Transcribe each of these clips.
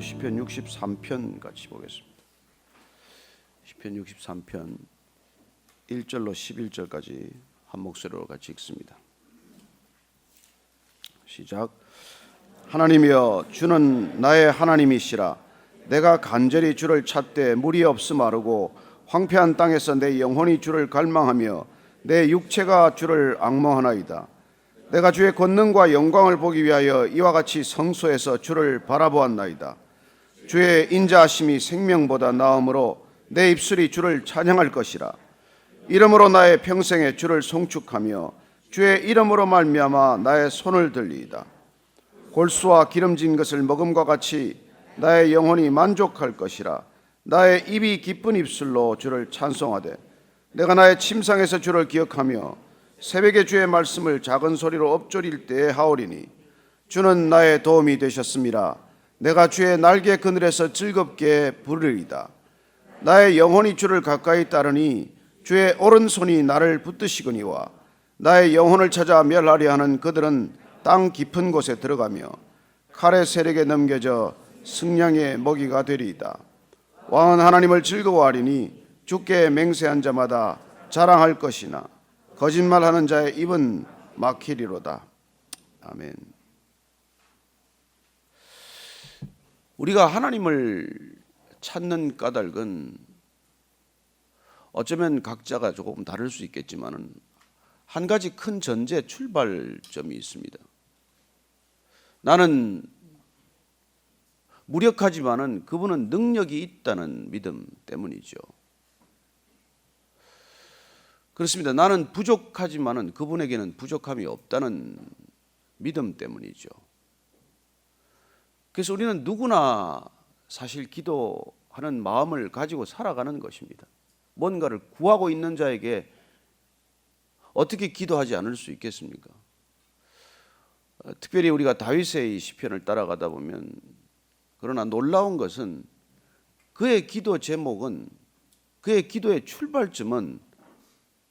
시편 63편 같이 보겠습니다. 시편 63편 1절로 11절까지 한 목소리로 같이 읽습니다. 시작. 하나님이여, 주는 나의 하나님이시라. 내가 간절히 주를 찾되 물이 없음 마르고 황폐한 땅에서 내 영혼이 주를 갈망하며 내 육체가 주를 앙모하나이다. 내가 주의 권능과 영광을 보기 위하여 이와 같이 성소에서 주를 바라보았나이다. 주의 인자하심이 생명보다 나음으로 내 입술이 주를 찬양할 것이라. 이름으로 나의 평생에 주를 송축하며 주의 이름으로 말미암아 나의 손을 들리이다. 골수와 기름진 것을 먹음과 같이 나의 영혼이 만족할 것이라. 나의 입이 기쁜 입술로 주를 찬송하되 내가 나의 침상에서 주를 기억하며 새벽에 주의 말씀을 작은 소리로 엎조릴 때에 하오리니 주는 나의 도움이 되셨음이라. 내가 주의 날개 그늘에서 즐겁게 부르리이다. 나의 영혼이 주를 가까이 따르니 주의 오른손이 나를 붙드시거니와 나의 영혼을 찾아 멸하려 하는 그들은 땅 깊은 곳에 들어가며 칼의 세력에 넘겨져 승냥의 먹이가 되리이다. 왕은 하나님을 즐거워하리니 주께 맹세한 자마다 자랑할 것이나 거짓말하는 자의 입은 막히리로다. 아멘. 우리가 하나님을 찾는 까닭은 어쩌면 각자가 조금 다를 수 있겠지만은 한 가지 큰 전제 출발점이 있습니다. 나는 무력하지만은 그분은 능력이 있다는 믿음 때문이죠. 그렇습니다. 나는 부족하지만은 그분에게는 부족함이 없다는 믿음 때문이죠. 그래서 우리는 누구나 사실 기도하는 마음을 가지고 살아가는 것입니다. 뭔가를 구하고 있는 자에게 어떻게 기도하지 않을 수 있겠습니까? 특별히 우리가 다윗의 시편을 따라가다 보면, 그러나 놀라운 것은 그의 기도 제목은, 그의 기도의 출발점은,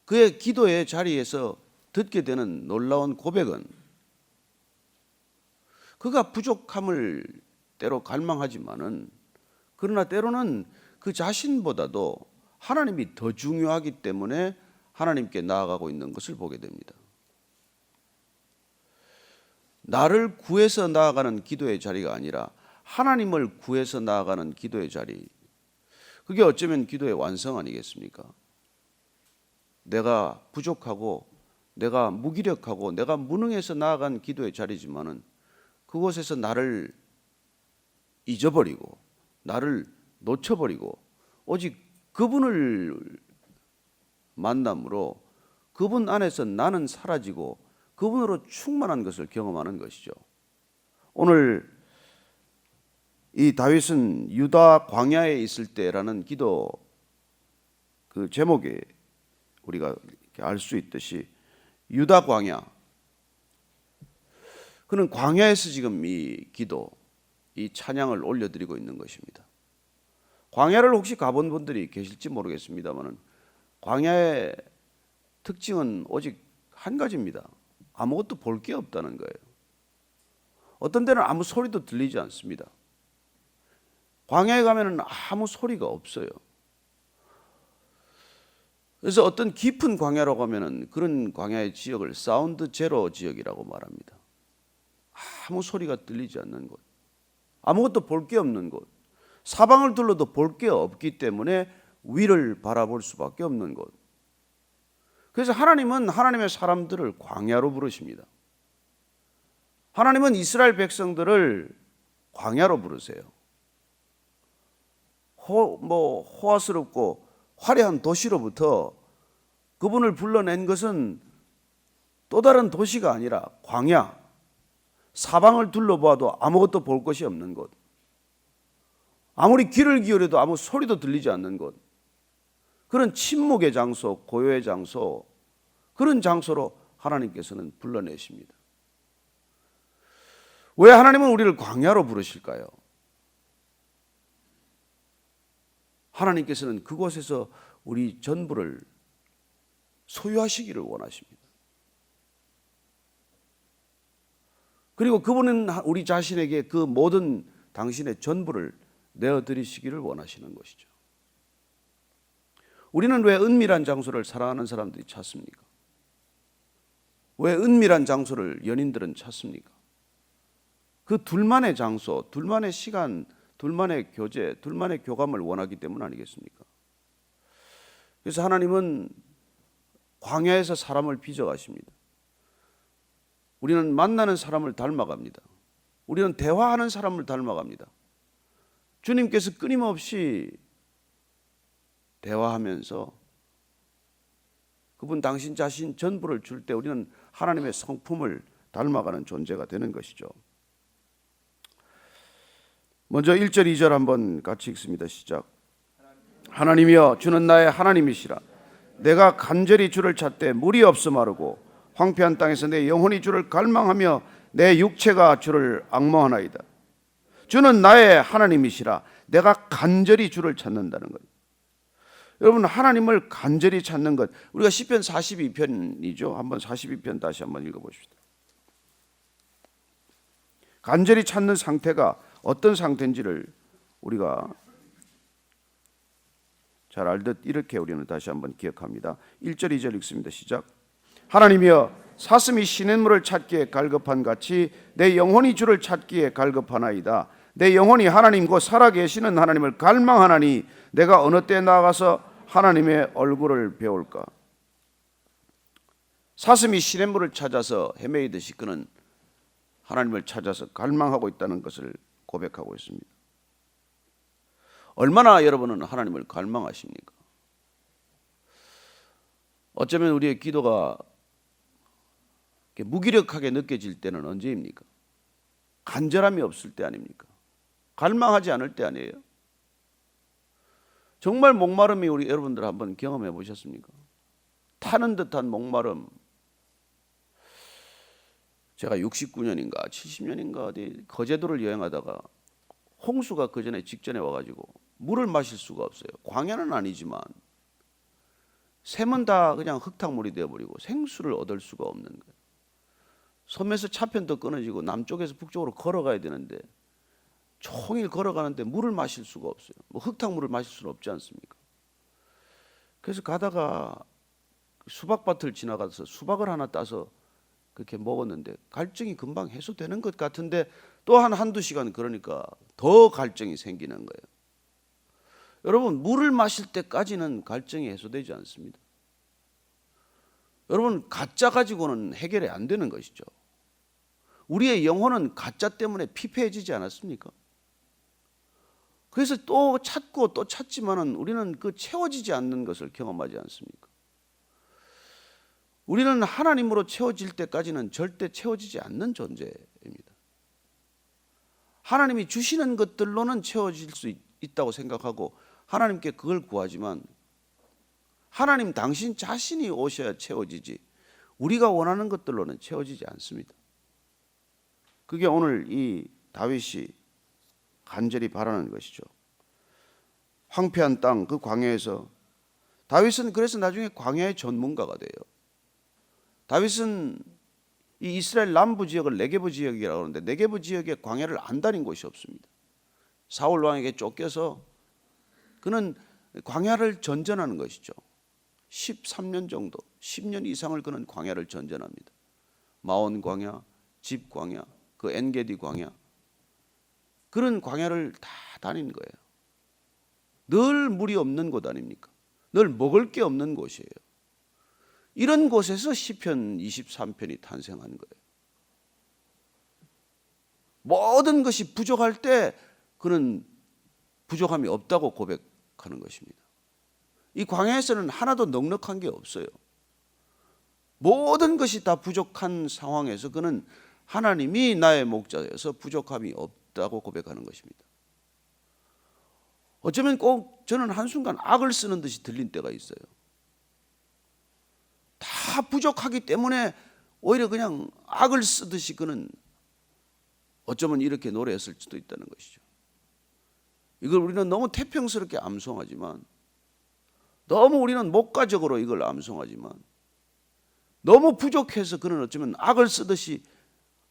그의 기도의 자리에서 듣게 되는 놀라운 고백은 그가 부족함을 때로 갈망하지만은, 그러나 때로는 그 자신보다도 하나님이 더 중요하기 때문에 하나님께 나아가고 있는 것을 보게 됩니다. 나를 구해서 나아가는 기도의 자리가 아니라 하나님을 구해서 나아가는 기도의 자리, 그게 어쩌면 기도의 완성 아니겠습니까? 내가 부족하고 내가 무기력하고 내가 무능해서 나아간 기도의 자리지만은 그곳에서 나를 잊어버리고 나를 놓쳐버리고 오직 그분을 만남으로 그분 안에서 나는 사라지고 그분으로 충만한 것을 경험하는 것이죠. 오늘 이 다윗은 유다 광야에 있을 때라는 기도 그 제목에 우리가 알 수 있듯이 유다 광야, 그는 광야에서 지금 이 기도, 이 찬양을 올려드리고 있는 것입니다. 광야를 혹시 가본 분들이 계실지 모르겠습니다만 광야의 특징은 오직 한 가지입니다. 아무것도 볼 게 없다는 거예요. 어떤 데는 아무 소리도 들리지 않습니다. 광야에 가면은 아무 소리가 없어요. 그래서 어떤 깊은 광야라고 하면은 그런 광야의 지역을 사운드 제로 지역이라고 말합니다. 아무 소리가 들리지 않는 곳, 아무것도 볼 게 없는 곳, 사방을 둘러도 볼 게 없기 때문에 위를 바라볼 수밖에 없는 곳. 그래서 하나님은 하나님의 사람들을 광야로 부르십니다. 하나님은 이스라엘 백성들을 광야로 부르세요. 호화스럽고 화려한 도시로부터 그분을 불러낸 것은 또 다른 도시가 아니라 광야, 사방을 둘러봐도 아무것도 볼 것이 없는 곳, 아무리 귀를 기울여도 아무 소리도 들리지 않는 곳, 그런 침묵의 장소, 고요의 장소, 그런 장소로 하나님께서는 불러내십니다. 왜 하나님은 우리를 광야로 부르실까요? 하나님께서는 그곳에서 우리 전부를 소유하시기를 원하십니다. 그리고 그분은 우리 자신에게 그 모든 당신의 전부를 내어드리시기를 원하시는 것이죠. 우리는 왜 은밀한 장소를 사랑하는 사람들이 찾습니까? 왜 은밀한 장소를 연인들은 찾습니까? 그 둘만의 장소, 둘만의 시간, 둘만의 교제, 둘만의 교감을 원하기 때문 아니겠습니까? 그래서 하나님은 광야에서 사람을 빚어가십니다. 우리는 만나는 사람을 닮아갑니다. 우리는 대화하는 사람을 닮아갑니다. 주님께서 끊임없이 대화하면서 그분 당신 자신 전부를 줄 때 우리는 하나님의 성품을 닮아가는 존재가 되는 것이죠. 먼저 1절 2절 한번 같이 읽습니다. 시작. 하나님이여 주는 나의 하나님이시라. 내가 간절히 주를 찾되 물이 없어 마르고 황폐한 땅에서 내 영혼이 주를 갈망하며 내 육체가 주를 앙모하나이다. 주는 나의 하나님이시라. 내가 간절히 주를 찾는다는 거예요. 여러분, 하나님을 간절히 찾는 것, 우리가 시편 42편이죠. 한번 42편 다시 한번 읽어보십시다. 간절히 찾는 상태가 어떤 상태인지를 우리가 잘 알듯 이렇게 우리는 다시 한번 기억합니다. 1절 2절 읽습니다. 시작. 하나님이여 사슴이 시냇물을 찾기에 갈급한 같이 내 영혼이 주를 찾기에 갈급하나이다. 내 영혼이 하나님 곧 살아계시는 하나님을 갈망하나니 내가 어느 때 나아가서 하나님의 얼굴을 배울까? 사슴이 시냇물을 찾아서 헤매이듯이 그는 하나님을 찾아서 갈망하고 있다는 것을 고백하고 있습니다. 얼마나 여러분은 하나님을 갈망하십니까? 어쩌면 우리의 기도가 무기력하게 느껴질 때는 언제입니까? 간절함이 없을 때 아닙니까? 갈망하지 않을 때 아니에요? 정말 목마름이 우리 여러분들 한번 경험해 보셨습니까? 타는 듯한 목마름. 제가 69년인가 70년인가 어디 거제도를 여행하다가 홍수가 그 전에 직전에 와가지고 물을 마실 수가 없어요. 광야는 아니지만 샘은 다 그냥 흙탕물이 되어버리고 생수를 얻을 수가 없는 거예요. 섬에서 차편도 끊어지고 남쪽에서 북쪽으로 걸어가야 되는데 종일 걸어가는데 물을 마실 수가 없어요. 뭐 흙탕물을 마실 수는 없지 않습니까? 그래서 가다가 수박밭을 지나가서 수박을 하나 따서 그렇게 먹었는데 갈증이 금방 해소되는 것 같은데 또 한두 시간 그러니까 더 갈증이 생기는 거예요. 여러분, 물을 마실 때까지는 갈증이 해소되지 않습니다. 여러분, 가짜 가지고는 해결이 안 되는 것이죠. 우리의 영혼은 가짜 때문에 피폐해지지 않았습니까? 그래서 또 찾고 또 찾지만은 우리는 그 채워지지 않는 것을 경험하지 않습니까? 우리는 하나님으로 채워질 때까지는 절대 채워지지 않는 존재입니다. 하나님이 주시는 것들로는 채워질 수 있다고 생각하고 하나님께 그걸 구하지만 하나님 당신 자신이 오셔야 채워지지 우리가 원하는 것들로는 채워지지 않습니다. 그게 오늘 이 다윗이 간절히 바라는 것이죠. 황폐한 땅 그 광야에서 다윗은 그래서 나중에 광야의 전문가가 돼요. 다윗은 이 이스라엘 남부 지역을 네게브 지역이라고 하는데 네게브 지역에 광야를 안 다닌 곳이 없습니다. 사울 왕에게 쫓겨서 그는 광야를 전전하는 것이죠. 13년 정도, 10년 이상을 그는 광야를 전전합니다. 마온 광야, 집 광야, 그 엔게디 광야, 그런 광야를 다 다닌 거예요. 늘 물이 없는 곳 아닙니까? 늘 먹을 게 없는 곳이에요. 이런 곳에서 시편 23편이 탄생한 거예요. 모든 것이 부족할 때 그는 부족함이 없다고 고백하는 것입니다. 이 광야에서는 하나도 넉넉한 게 없어요. 모든 것이 다 부족한 상황에서 그는 하나님이 나의 목자여서 부족함이 없다고 고백하는 것입니다. 어쩌면 꼭 저는 한순간 악을 쓰는 듯이 들린 때가 있어요. 다 부족하기 때문에 오히려 그냥 악을 쓰듯이 그는 어쩌면 이렇게 노래했을 수도 있다는 것이죠. 이걸 우리는 너무 태평스럽게 암송하지만, 너무 우리는 목가적으로 이걸 암송하지만, 너무 부족해서 그는 어쩌면 악을 쓰듯이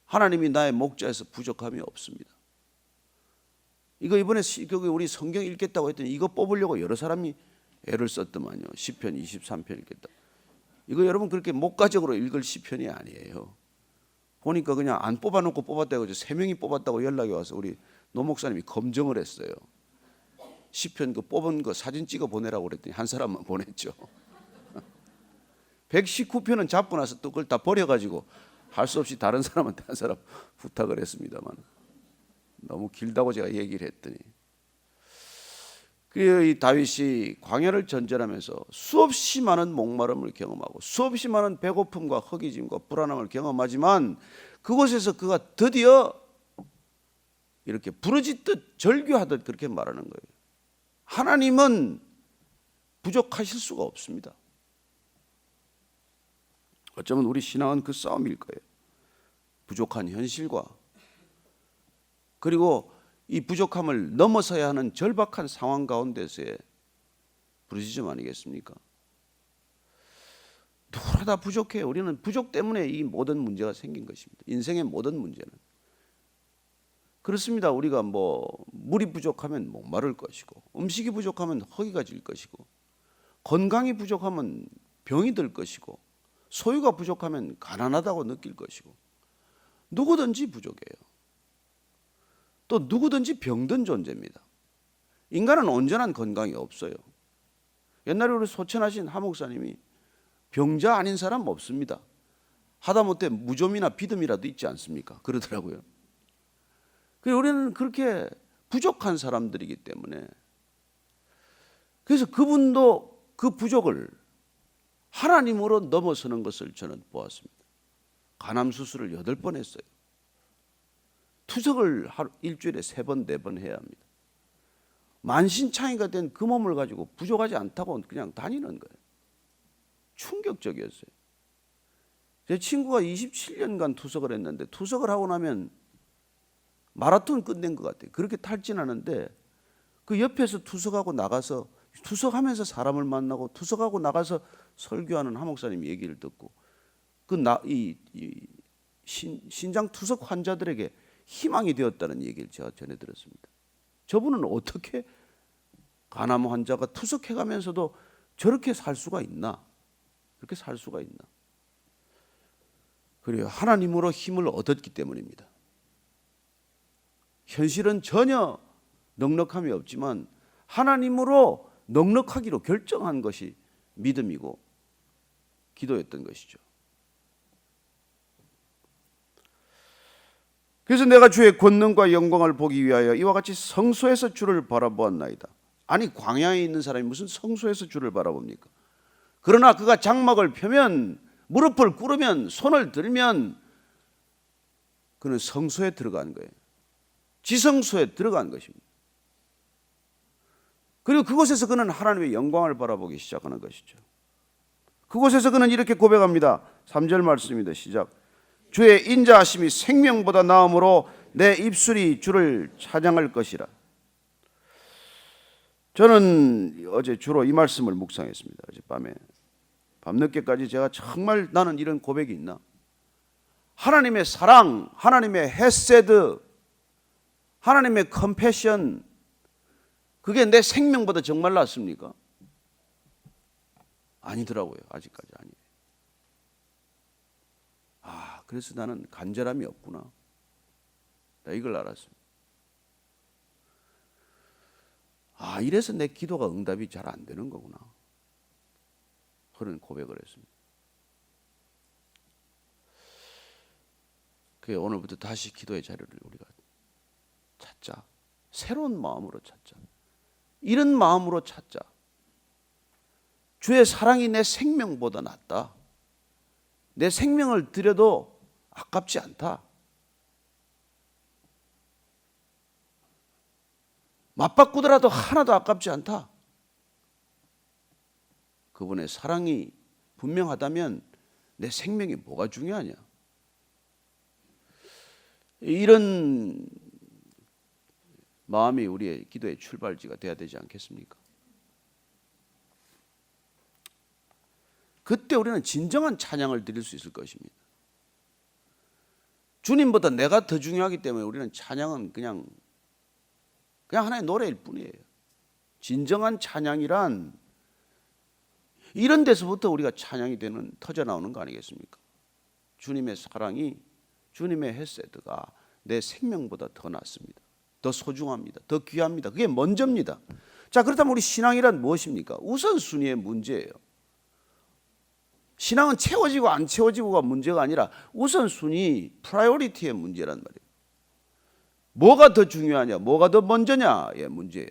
하나님이 나의 목자에서 부족함이 없습니다. 이거 이번에 우리 성경 읽겠다고 했더니 이거 뽑으려고 여러 사람이 애를 썼더만요. 시편 23편 읽겠다. 이거 여러분 그렇게 목가적으로 읽을 시편이 아니에요. 보니까 그냥 안 뽑아놓고 뽑았다고 해서 3명이 뽑았다고 연락이 와서 우리 노 목사님이 검증을 했어요. 시편 그 뽑은 거 사진 찍어 보내라고 그랬더니 한 사람만 보냈죠. 119편은 잡고 나서 또 그걸 다 버려가지고 할 수 없이 다른 사람한테 한 사람 부탁을 했습니다만 너무 길다고 제가 얘기를 했더니 그래서 이 다윗이 광야를 전전하면서 수없이 많은 목마름을 경험하고 수없이 많은 배고픔과 허기짐과 불안함을 경험하지만 그곳에서 그가 드디어 이렇게 부르짖듯 절규하듯 그렇게 말하는 거예요. 하나님은 부족하실 수가 없습니다. 어쩌면 우리 신앙은 그 싸움일 거예요. 부족한 현실과 그리고 이 부족함을 넘어서야 하는 절박한 상황 가운데서의 부르짖음 아니겠습니까? 누구나 다 부족해요. 우리는 부족 때문에 이 모든 문제가 생긴 것입니다. 인생의 모든 문제는 그렇습니다. 우리가 물이 부족하면 목마를 것이고 음식이 부족하면 허기가 질 것이고 건강이 부족하면 병이 들 것이고 소유가 부족하면 가난하다고 느낄 것이고 누구든지 부족해요. 또 누구든지 병든 존재입니다. 인간은 온전한 건강이 없어요. 옛날에 우리 소천하신 하 목사님이 병자 아닌 사람 없습니다. 하다못해 무좀이나 비듬이라도 있지 않습니까? 그러더라고요. 우리는 그렇게 부족한 사람들이기 때문에 그래서 그분도 그 부족을 하나님으로 넘어서는 것을 저는 보았습니다. 간암 수술을 8번 했어요. 투석을 일주일에 3번, 4번 해야 합니다. 만신창이가 된 그 몸을 가지고 부족하지 않다고 그냥 다니는 거예요. 충격적이었어요. 제 친구가 27년간 투석을 했는데 투석을 하고 나면 마라톤 끝낸 것 같아요. 그렇게 탈진하는데 그 옆에서 투석하고 나가서 투석하면서 사람을 만나고 투석하고 나가서 설교하는 하 목사님 얘기를 듣고 신장 투석 환자들에게 희망이 되었다는 얘기를 제가 전해 들었습니다. 저분은 어떻게 간암 환자가 투석해가면서도 저렇게 살 수가 있나? 그렇게 살 수가 있나? 그래요. 하나님으로 힘을 얻었기 때문입니다. 현실은 전혀 넉넉함이 없지만 하나님으로 넉넉하기로 결정한 것이 믿음이고 기도였던 것이죠. 그래서 내가 주의 권능과 영광을 보기 위하여 이와 같이 성소에서 주를 바라보았나이다. 아니 광야에 있는 사람이 무슨 성소에서 주를 바라봅니까? 그러나 그가 장막을 펴면 무릎을 꿇으면 손을 들면 그는 성소에 들어간 거예요. 지성소에 들어간 것입니다. 그리고 그곳에서 그는 하나님의 영광을 바라보기 시작하는 것이죠. 그곳에서 그는 이렇게 고백합니다. 3절 말씀입니다. 시작. 주의 인자하심이 생명보다 나음으로 내 입술이 주를 찬양할 것이라. 저는 어제 주로 이 말씀을 묵상했습니다. 어젯밤에 밤늦게까지 제가 정말 나는 이런 고백이 있나? 하나님의 사랑, 하나님의 헤세드, 하나님의 컴패션, 그게 내 생명보다 정말 낫습니까? 아니더라고요. 아직까지 아니에요. 그래서 나는 간절함이 없구나. 나 이걸 알았습니다. 이래서 내 기도가 응답이 잘 안 되는 거구나. 그런 고백을 했습니다. 그게 오늘부터 다시 기도의 자료를 우리가 찾자. 새로운 마음으로 찾자. 이런 마음으로 찾자. 주의 사랑이 내 생명보다 낫다. 내 생명을 드려도 아깝지 않다. 맞바꾸더라도 하나도 아깝지 않다. 그분의 사랑이 분명하다면 내 생명이 뭐가 중요하냐? 이런 마음이 우리의 기도의 출발지가 되어야 되지 않겠습니까? 그때 우리는 진정한 찬양을 드릴 수 있을 것입니다. 주님보다 내가 더 중요하기 때문에 우리는 찬양은 그냥 그냥 하나의 노래일 뿐이에요. 진정한 찬양이란 이런 데서부터 우리가 찬양이 되는 터져 나오는 거 아니겠습니까? 주님의 사랑이, 주님의 헤세드가 내 생명보다 더 낫습니다. 더 소중합니다. 더 귀합니다. 그게 먼저입니다. 자, 그렇다면 우리 신앙이란 무엇입니까? 우선순위의 문제예요. 신앙은 채워지고 안 채워지고가 문제가 아니라 우선순위, 프라이오리티의 문제란 말이에요. 뭐가 더 중요하냐, 뭐가 더 먼저냐의 문제예요.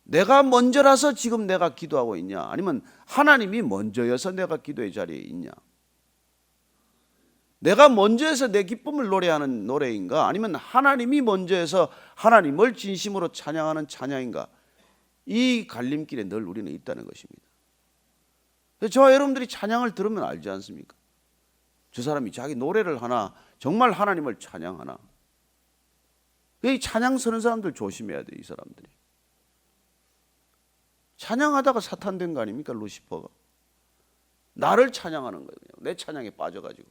내가 먼저라서 지금 내가 기도하고 있냐, 아니면 하나님이 먼저여서 내가 기도의 자리에 있냐. 내가 먼저해서 내 기쁨을 노래하는 노래인가, 아니면 하나님이 먼저해서 하나님을 진심으로 찬양하는 찬양인가. 이 갈림길에 늘 우리는 있다는 것입니다. 저와 여러분들이 찬양을 들으면 알지 않습니까? 저 사람이 자기 노래를 하나 정말 하나님을 찬양하나. 이 찬양 서는 사람들 조심해야 돼. 이 사람들이 찬양하다가 사탄 된 거 아닙니까? 루시퍼가 나를 찬양하는 거예요. 그냥 내 찬양에 빠져가지고.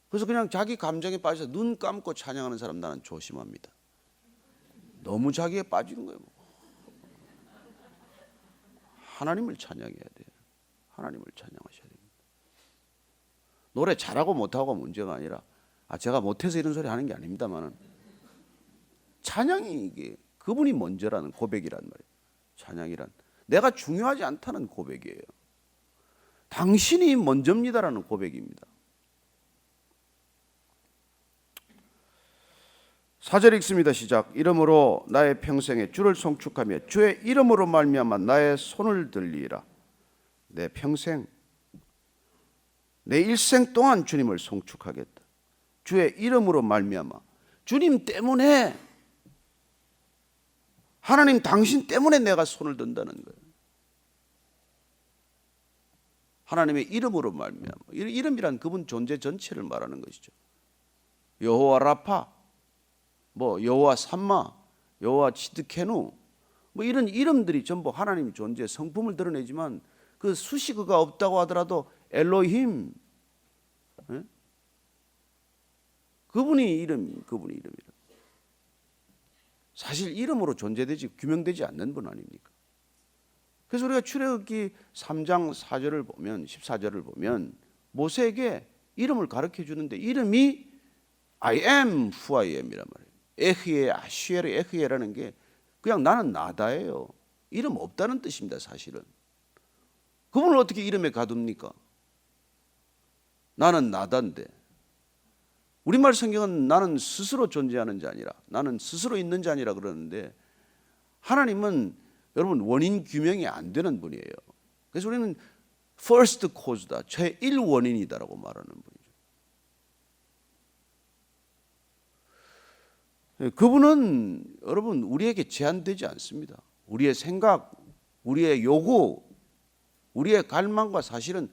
그래서 그냥 자기 감정에 빠져서 눈 감고 찬양하는 사람 나는 조심합니다. 너무 자기에 빠지는 거예요. 하나님을 찬양해야 돼요. 하나님을 찬양하셔야 됩니다. 노래 잘하고 못하고 문제가 아니라 제가 못해서 이런 소리 하는 게 아닙니다만은 찬양이 이게 그분이 먼저라는 고백이란 말이에요. 찬양이란 내가 중요하지 않다는 고백이에요. 당신이 먼저입니다라는 고백입니다. 4절 읽습니다. 시작. 이름으로 나의 평생에 주를 송축하며 주의 이름으로 말미암아 나의 손을 들리라. 내 평생, 내 일생 동안 주님을 송축하겠다. 주의 이름으로 말미암아, 주님 때문에, 하나님 당신 때문에 내가 손을 든다는 거예요. 하나님의 이름으로 말미암아. 이름이란 그분 존재 전체를 말하는 것이죠. 여호와 라파, 여호와 삼마, 여호와 치드케누, 이런 이름들이 전부 하나님 존재 성품을 드러내지만 그 수식어가 없다고 하더라도 엘로힘, 그분이 이름이라. 사실 이름으로 존재되지 규명되지 않는 분 아닙니까? 그래서 우리가 출애굽기 3장 4절을 보면 14절을 보면 모세에게 이름을 가르쳐 주는데 이름이 I am who I am이란 말이에요. 에흐예, 아쉬에르 에흐예라는 게 그냥 나는 나다예요. 이름 없다는 뜻입니다. 사실은 그분을 어떻게 이름에 가둡니까? 나는 나다인데. 우리말 성경은 나는 스스로 존재하는 자니라, 나는 스스로 있는 자니라 그러는데 하나님은 여러분 원인 규명이 안 되는 분이에요. 그래서 우리는 first cause다, 제1 원인이다라고 말하는 분이죠. 그분은 여러분 우리에게 제한되지 않습니다. 우리의 생각, 우리의 요구, 우리의 갈망과 사실은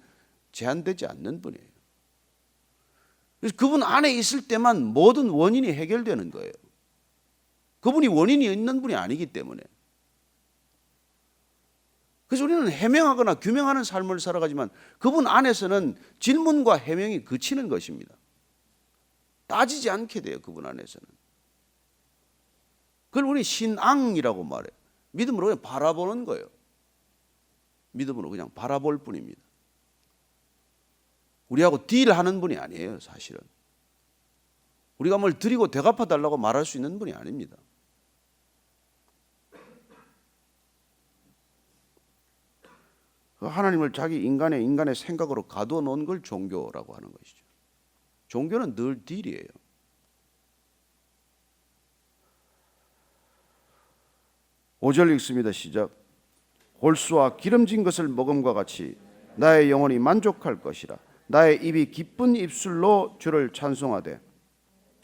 제한되지 않는 분이에요. 그래서 그분 안에 있을 때만 모든 원인이 해결되는 거예요. 그분이 원인이 있는 분이 아니기 때문에. 그래서 우리는 해명하거나 규명하는 삶을 살아가지만 그분 안에서는 질문과 해명이 그치는 것입니다. 따지지 않게 돼요. 그분 안에서는. 그걸 우리 신앙이라고 말해요. 믿음으로 그냥 바라보는 거예요. 믿음으로 그냥 바라볼 뿐입니다. 우리하고 딜하는 분이 아니에요. 사실은 우리가 뭘 드리고 대갚아 달라고 말할 수 있는 분이 아닙니다. 하나님을 자기 인간의 생각으로 가두어 놓은 걸 종교라고 하는 것이죠. 종교는 늘 딜이에요. (5절) 읽습니다. 시작. 골수와 기름진 것을 먹음과 같이 나의 영혼이 만족할 것이라. 나의 입이 기쁜 입술로 주를 찬송하되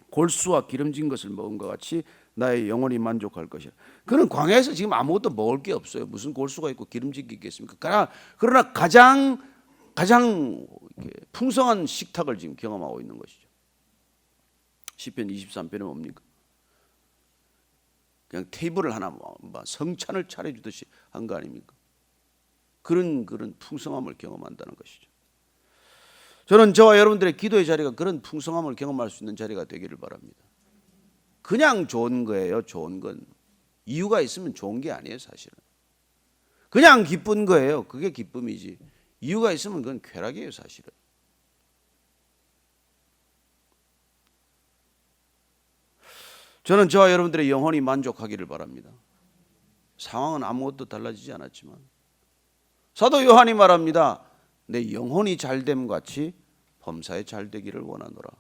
골수와 기름진 것을 먹음과 같이 나의 영혼이 만족할 것이라. 그는 광야에서 지금 아무것도 먹을 게 없어요. 무슨 골수가 있고 기름진 게 있겠습니까? 그러나 가장 풍성한 식탁을 지금 경험하고 있는 것이죠. 시편 23편에 뭡니까? 그냥 테이블을 하나 성찬을 차려주듯이 한 거 아닙니까? 그런 풍성함을 경험한다는 것이죠. 저는 저와 여러분들의 기도의 자리가 그런 풍성함을 경험할 수 있는 자리가 되기를 바랍니다. 그냥 좋은 거예요. 좋은 건 이유가 있으면 좋은 게 아니에요. 사실은 그냥 기쁜 거예요. 그게 기쁨이지 이유가 있으면 그건 쾌락이에요. 사실은 저는 저와 여러분들의 영혼이 만족하기를 바랍니다. 상황은 아무것도 달라지지 않았지만 사도 요한이 말합니다. 내 영혼이 잘됨 같이 범사에 잘되기를 원하노라.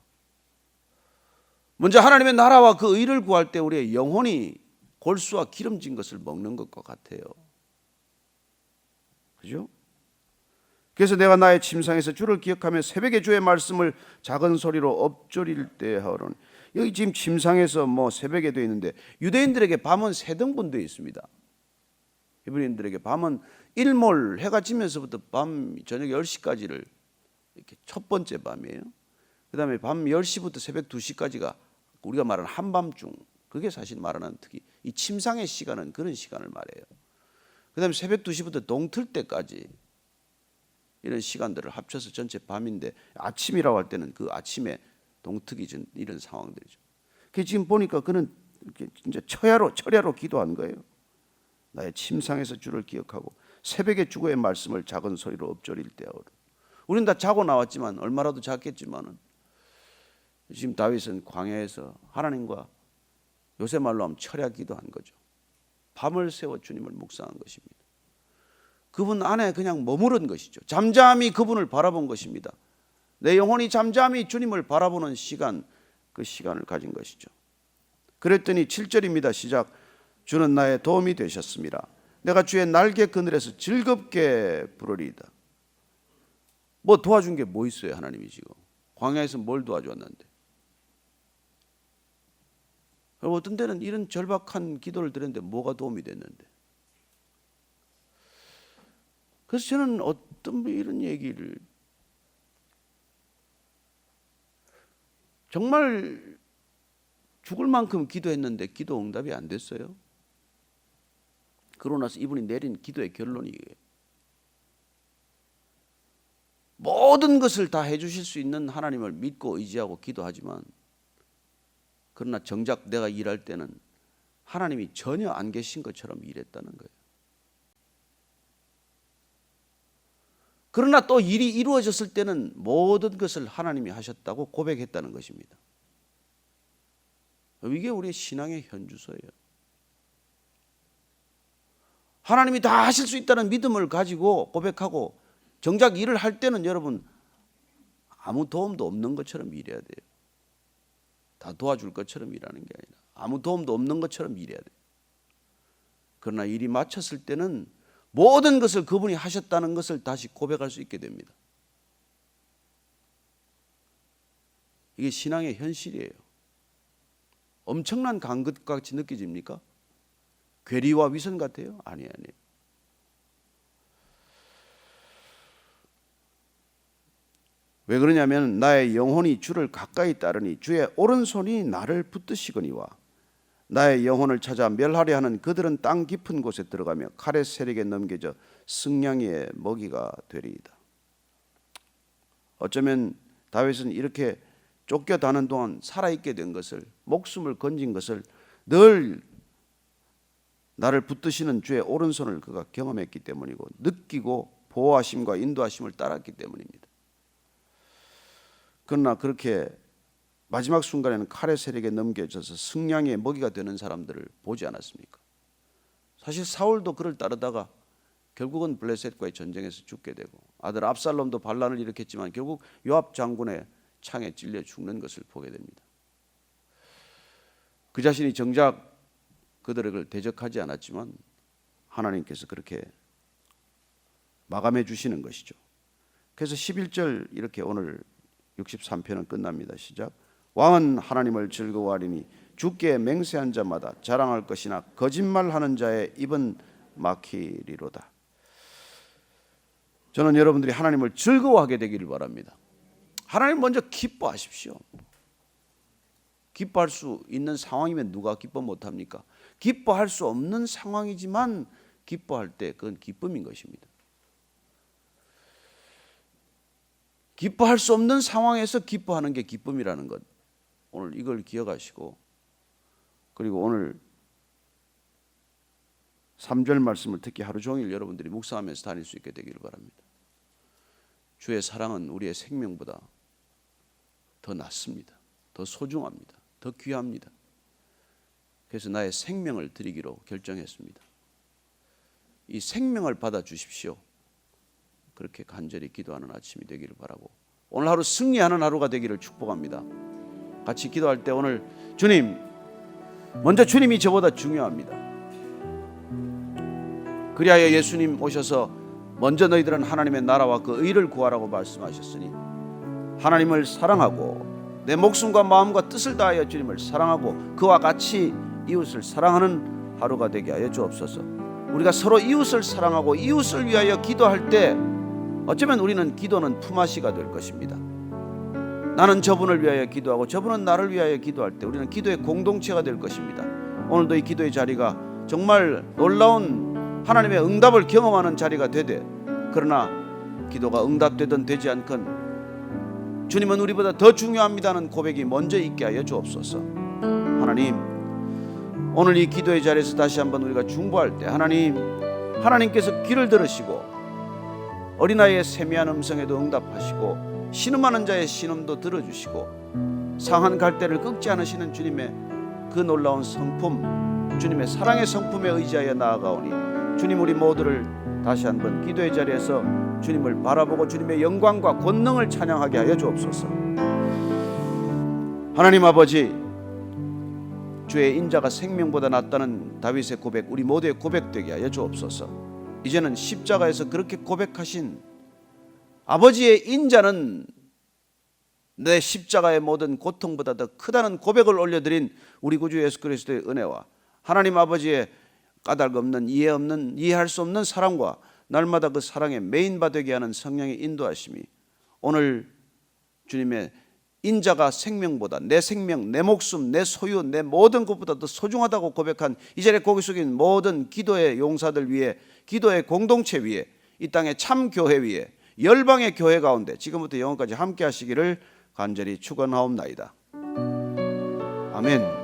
먼저 하나님의 나라와 그 의를 구할 때 우리의 영혼이 골수와 기름진 것을 먹는 것과 같아요. 그죠? 그래서 내가 나의 침상에서 주를 기억하며 새벽에 주의 말씀을 작은 소리로 엎조릴 때 하오로니. 여기 지금 침상에서 뭐 새벽에 되어 있는데 유대인들에게 밤은 세 등분되어 있습니다. 히브리인들에게 밤은 일몰 해가 지면서부터 밤 저녁 10시까지를 이렇게 첫 번째 밤이에요. 그 다음에 밤 10시부터 새벽 2시까지가 우리가 말하는 한밤중, 그게 사실 말하는 특히 이 침상의 시간은 그런 시간을 말해요. 그 다음에 새벽 2시부터 동틀 때까지 이런 시간들을 합쳐서 전체 밤인데 아침이라고 할 때는 그 아침에 동트기 전 이런 상황들이죠. 지금 보니까 그는 진짜 철야로 기도한 거예요. 나의 침상에서 주를 기억하고 새벽에 주의 말씀을 작은 소리로 엎조릴 때하오로. 우리는 다 자고 나왔지만 얼마라도 잤겠지만은 지금 다윗은 광야에서 하나님과 요새 말로 하면 철야 기도한 거죠. 밤을 새워 주님을 묵상한 것입니다. 그분 안에 그냥 머무른 것이죠. 잠잠히 그분을 바라본 것입니다. 내 영혼이 잠잠히 주님을 바라보는 시간, 그 시간을 가진 것이죠. 그랬더니 7절입니다. 시작. 주는 나의 도움이 되셨습니다. 내가 주의 날개 그늘에서 즐겁게 부르리이다. 뭐 도와준 게 뭐 있어요? 하나님이 지금 광야에서 뭘 도와주었는데. 어떤 때는 이런 절박한 기도를 드렸는데 뭐가 도움이 됐는데. 그래서 저는 어떤 이런 얘기를 정말 죽을 만큼 기도했는데 기도 응답이 안 됐어요. 그러고 나서 이분이 내린 기도의 결론이 이거예요. 모든 것을 다 해주실 수 있는 하나님을 믿고 의지하고 기도하지만 그러나 정작 내가 일할 때는 하나님이 전혀 안 계신 것처럼 일했다는 거예요. 그러나 또 일이 이루어졌을 때는 모든 것을 하나님이 하셨다고 고백했다는 것입니다. 이게 우리의 신앙의 현주소예요. 하나님이 다 하실 수 있다는 믿음을 가지고 고백하고 정작 일을 할 때는 여러분 아무 도움도 없는 것처럼 일해야 돼요. 다 도와줄 것처럼 일하는 게 아니라 아무 도움도 없는 것처럼 일해야 돼요. 그러나 일이 마쳤을 때는 모든 것을 그분이 하셨다는 것을 다시 고백할 수 있게 됩니다. 이게 신앙의 현실이에요. 엄청난 간것 같이 느껴집니까? 괴리와 위선 같아요? 아니에요. 왜 그러냐면 나의 영혼이 주를 가까이 따르니 주의 오른손이 나를 붙드시거니와 나의 영혼을 찾아 멸하려 하는 그들은 땅 깊은 곳에 들어가며 칼의 세력에 넘겨져 승냥이의 먹이가 되리이다. 어쩌면 다윗은 이렇게 쫓겨다는 동안 살아있게 된 것을, 목숨을 건진 것을 늘 나를 붙드시는 주의 오른손을 그가 경험했기 때문이고 느끼고 보호하심과 인도하심을 따랐기 때문입니다. 그러나 그렇게 마지막 순간에는 칼의 세력에 넘겨져서 승냥이의 먹이가 되는 사람들을 보지 않았습니까? 사실 사울도 그를 따르다가 결국은 블레셋과의 전쟁에서 죽게 되고 아들 압살롬도 반란을 일으켰지만 결국 요압 장군의 창에 찔려 죽는 것을 보게 됩니다. 그 자신이 정작 그들을 대적하지 않았지만 하나님께서 그렇게 마감해 주시는 것이죠. 그래서 11절 이렇게 오늘 63편은 끝납니다. 시작. 왕은 하나님을 즐거워하리니 주께 맹세한 자마다 자랑할 것이나 거짓말하는 자의 입은 막히리로다. 저는 여러분들이 하나님을 즐거워하게 되기를 바랍니다. 하나님 먼저 기뻐하십시오. 기뻐할 수 있는 상황이면 누가 기뻐 못합니까? 기뻐할 수 없는 상황이지만 기뻐할 때 그건 기쁨인 것입니다. 기뻐할 수 없는 상황에서 기뻐하는 게 기쁨이라는 것, 오늘 이걸 기억하시고 그리고 오늘 3절 말씀을 특히 하루 종일 여러분들이 묵상하면서 다닐 수 있게 되기를 바랍니다. 주의 사랑은 우리의 생명보다 더 낫습니다. 더 소중합니다. 더 귀합니다. 그래서 나의 생명을 드리기로 결정했습니다. 이 생명을 받아 주십시오. 그렇게 간절히 기도하는 아침이 되기를 바라고, 오늘 하루 승리하는 하루가 되기를 축복합니다. 같이 기도할 때 오늘 주님, 먼저 주님이 저보다 중요합니다. 그리하여 예수님 오셔서 먼저 너희들은 하나님의 나라와 그 의를 구하라고 말씀하셨으니, 하나님을 사랑하고 내 목숨과 마음과 뜻을 다하여 주님을 사랑하고 그와 같이 이웃을 사랑하는 하루가 되게 하여 주옵소서. 우리가 서로 이웃을 사랑하고 이웃을 위하여 기도할 때 어쩌면 우리는 기도는 품앗이가 될 것입니다. 나는 저분을 위하여 기도하고 저분은 나를 위하여 기도할 때 우리는 기도의 공동체가 될 것입니다. 오늘도 이 기도의 자리가 정말 놀라운 하나님의 응답을 경험하는 자리가 되되, 그러나 기도가 응답되든 되지 않건 주님은 우리보다 더 중요합니다는 고백이 먼저 있게 하여 주옵소서. 하나님, 오늘 이 기도의 자리에서 다시 한번 우리가 중보할 때 하나님께서 귀를 들으시고 어린아이의 세미한 음성에도 응답하시고 신음하는 자의 신음도 들어주시고 상한 갈대를 꺾지 않으시는 주님의 그 놀라운 성품, 주님의 사랑의 성품에 의지하여 나아가오니, 주님 우리 모두를 다시 한번 기도의 자리에서 주님을 바라보고 주님의 영광과 권능을 찬양하게 하여 주옵소서. 하나님 아버지, 주의 인자가 생명보다 낫다는 다윗의 고백, 우리 모두의 고백되게 하여 주옵소서. 이제는 십자가에서 그렇게 고백하신 아버지의 인자는 내 십자가의 모든 고통보다 더 크다는 고백을 올려드린 우리 구주 예수 그리스도의 은혜와 하나님 아버지의 까닭없는 이해할 수 없는 사랑과 날마다 그 사랑에 메인바 되게 하는 성령의 인도하심이 오늘 주님의 인자가 생명보다, 내 생명, 내 목숨, 내 소유, 내 모든 것보다 더 소중하다고 고백한 이 자리에 고개 숙인 모든 기도의 용사들 위에, 기도의 공동체 위에, 이 땅의 참 교회 위에, 열방의 교회 가운데 지금부터 영원까지 함께 하시기를 간절히 축원하옵나이다. 아멘.